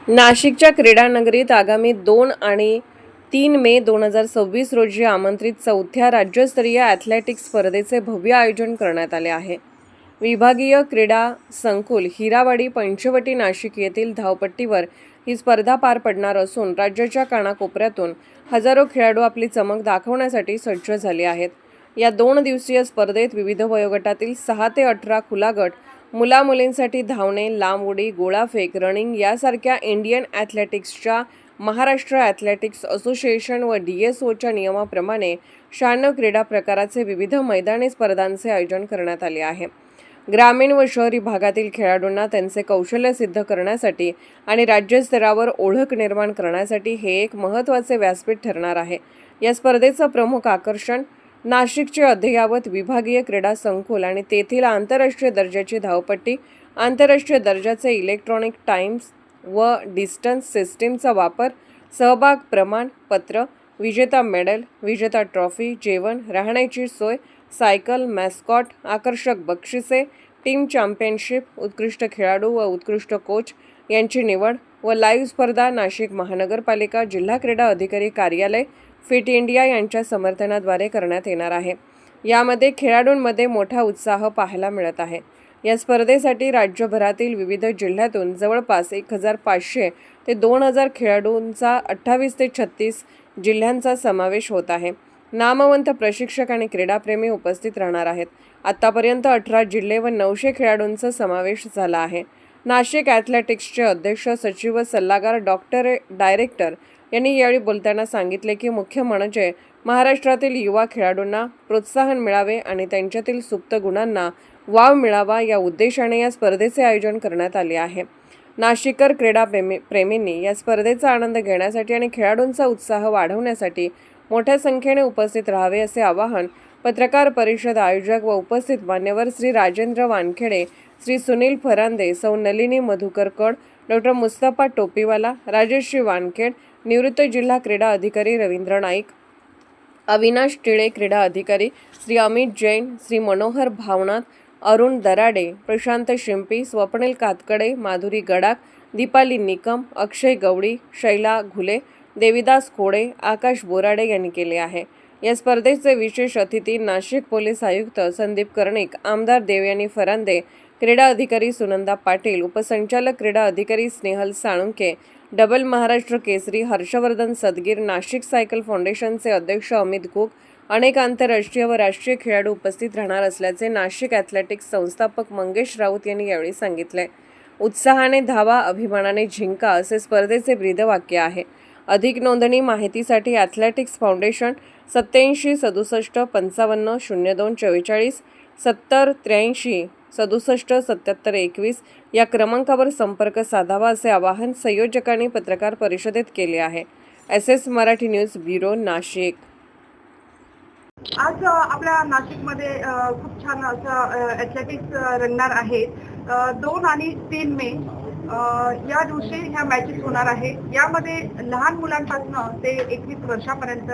नाशिकच्या क्रीडा नगरीत आगामी 2 आणि 3 मे 2026 रोजी आमंत्रित चौथ्या राज्यस्तरीय ॲथलेटिक्स स्पर्धेचे भव्य आयोजन करण्यात आले आहे. विभागीय क्रीडा संकुल हिरावाडी पंचवटी नाशिक येथील धावपट्टीवर ही स्पर्धा पार पडणार असून राज्याच्या कानाकोपऱ्यातून हजारो खेळाडू आपली चमक दाखवण्यासाठी सज्ज झाले आहेत. या 2 दिवसीय स्पर्धेत विविध वयोगटातील 6 ते 18 खुला गट, मुला-मुलींसाठी धावणे, लांब उडी, गोळाफेक, रनिंग यासारख्या इंडियन ॲथलेटिक्सच्या महाराष्ट्र ॲथलेटिक्स असोसिएशन व DSOच्या नियमाप्रमाणे 96 क्रीडा प्रकाराचे विविध मैदानी स्पर्धांचे आयोजन करण्यात आले आहे. ग्रामीण व शहरी भागातील खेळाडूंना त्यांचे कौशल्य सिद्ध करण्यासाठी आणि राज्यस्तरावर ओळख निर्माण करण्यासाठी हे एक महत्त्वाचे व्यासपीठ ठरणार आहे. या स्पर्धेचं प्रमुख आकर्षण नाशिकचे अद्ययावत विभागीय क्रीडा संकुल आणि तेथील आंतरराष्ट्रीय दर्जाची धावपट्टी, आंतरराष्ट्रीय दर्जाचे इलेक्ट्रॉनिक टाइम्स व डिस्टन्स सिस्टीमचा वापर, सहभाग प्रमाणपत्र, विजेता मेडल, विजेता ट्रॉफी, जेवण, राहण्याची सोय, सायकल, मॅस्कॉट, आकर्षक बक्षिसे, टीम चॅम्पियनशिप, उत्कृष्ट खेळाडू व उत्कृष्ट कोच यांची निवड व लाईव्ह स्पर्धा नाशिक महानगरपालिका, जिल्हा क्रीडा अधिकारी कार्यालय, फिट इंडिया यांच्या समर्थनाद्वारे करण्यात येणार आहे. यामध्ये खेळाडूंमध्ये मोठा उत्साह पाहायला मिळत आहे. या स्पर्धेसाठी राज्यभरातील विविध जिल्ह्यातून जवळपास 1500 ते 2000 खेळाडूंचा 28 ते 36 जिल्ह्यांचा समावेश होत आहे. नामवंत प्रशिक्षक आणि क्रीडाप्रेमी उपस्थित राहणार आहेत. आतापर्यंत 18 जिल्हे व 900 खेळाडूंचा समावेश झाला आहे. नाशिक ॲथलेटिक्सचे अध्यक्ष, सचिव व सल्लागार डायरेक्टर यांनी यावेळी बोलताना सांगितले की मुख्य म्हणजे महाराष्ट्रातील युवा खेळाडूंना प्रोत्साहन मिळावे आणि त्यांच्यातील सुप्त गुणांना वाव मिळावा या उद्देशाने या स्पर्धेचे आयोजन करण्यात आले आहे. नाशिकर प्रेमींनी या स्पर्धेचा आनंद घेण्यासाठी आणि खेळाडूंचा उत्साह वाढवण्यासाठी मोठ्या संख्येने उपस्थित राहावे असे आवाहन पत्रकार परिषद आयोजक व उपस्थित मान्यवर श्री राजेंद्र वानखेडे, श्री सुनील फरांदे, सौ नलिनी मधुकर कड, डॉक्टर मुस्तफा टोपीवाला, राजेश्री वानखेड, निवृत्त जिल्हा क्रीडा अधिकारी रवींद्र नाईक, अविनाश टिळे क्रीडा अधिकारी, श्री अमित जैन, श्री मनोहर भावनाथ, अरुण दराडे, प्रशांत शिंपी, स्वप्नील कातकडे, माधुरी गडाख, दीपाली निकम, अक्षय गवडी, शैला घुले, देविदास खोडे, आकाश बोराडे यांनी केले आहे. या स्पर्धेचे विशेष अतिथी नाशिक पोलीस आयुक्त संदीप कर्णिक, आमदार देवयानी फरांदे, क्रीडा अधिकारी सुनंदा पाटील, उपसंचालक क्रीडा अधिकारी स्नेहल साळुंके, डबल महाराष्ट्र केसरी हर्षवर्धन सदगीर, नाशिक सायकल फाउंडेशनचे अध्यक्ष अमित घोग, अनेक आंतरराष्ट्रीय व राष्ट्रीय खेळाडू उपस्थित राहणार असल्याचे नाशिक ॲथलेटिक्स संस्थापक मंगेश राऊत यांनी यावेळी सांगितले. उत्साहाने धावा, अभिमानाने जिंका असे स्पर्धेचे ब्रीदवाक्य आहे. अधिक नोंदणी माहितीसाठी ॲथलेटिक्स फाउंडेशन 87 67 55 02 44 70 83 67 77 21 या क्रमांकावर संपर्क साधावा असे आवाहन संयोजकांनी पत्रकार परिषदेत केले आहे. SS Marathi news bureau, Nashik. आज आपल्या नाशिकमध्ये खूप छान असं ॲथलेटिक्स रंगणार आहे. 2 आणि 3 मे या दिवशी ह्या मॅचेस होणार आहे. यामध्ये लहान मुलांपासून ते 21 वर्षापर्यंत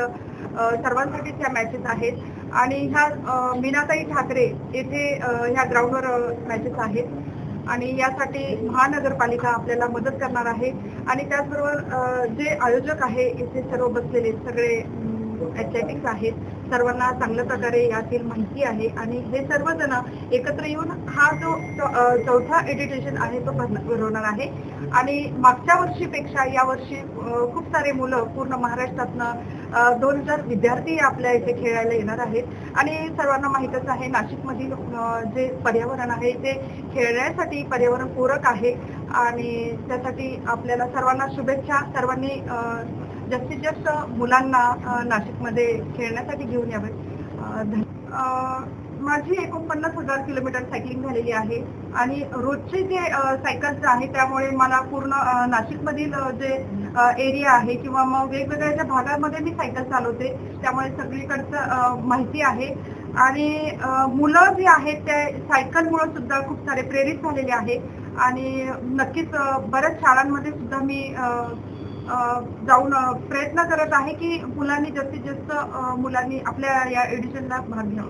सर्वांसाठीच ह्या मॅचेस आहेत आणि ह्या मीनाताई ठाकरे येथे ह्या ग्राउंडवर मॅचेस आहेत आणि यासाठी महानगरपालिका आपल्याला मदत करणार आहे आणि त्याचबरोबर जे आयोजक आहे इथे सर्व बसलेले सगळे ॲथलेटिक्स आहेत, सर्वांना चांगल्या प्रकारे यातील माहिती आहे आणि हे सर्वजण एकत्र येऊन हा जो चौथा एडिशन आहे तो भरवणार आहे आणि मागच्या वर्षीपेक्षा यावर्षी खूप सारे मुलं पूर्ण महाराष्ट्रातनं 2000 विद्यार्थी आपल्या इथे खेळायला येणार आहेत आणि सर्वांना माहीतच आहे नाशिकमधील जे पर्यावरण आहे ते खेळण्यासाठी पर्यावरण पूरक आहे आणि त्यासाठी आपल्याला सर्वांना शुभेच्छा. सर्वांनी जास्तीत जास्त मुलांना नाशिकमध्ये खेळण्यासाठी घेऊन यावे. माझी 49,000 किलोमीटर सायकलिंग झालेली आहे आणि रोजचे जे सायकल्स आहे त्यामुळे मला पूर्ण नाशिकमधील जे एरिया आहे किंवा मग वेगवेगळ्या ज्या भागामध्ये मी सायकल चालवते त्यामुळे सगळीकडचं माहिती आहे आणि मुलं जी आहेत त्या सायकलमुळे सुद्धा खूप सारे प्रेरित झालेले आहे आणि नक्कीच बऱ्याच शाळांमध्ये सुद्धा मी जाऊन प्रयत्न करत आहे की मुलांनी जास्तीत जास्त मुलांनी आपल्या या एडिशनला भाग घ्यावा.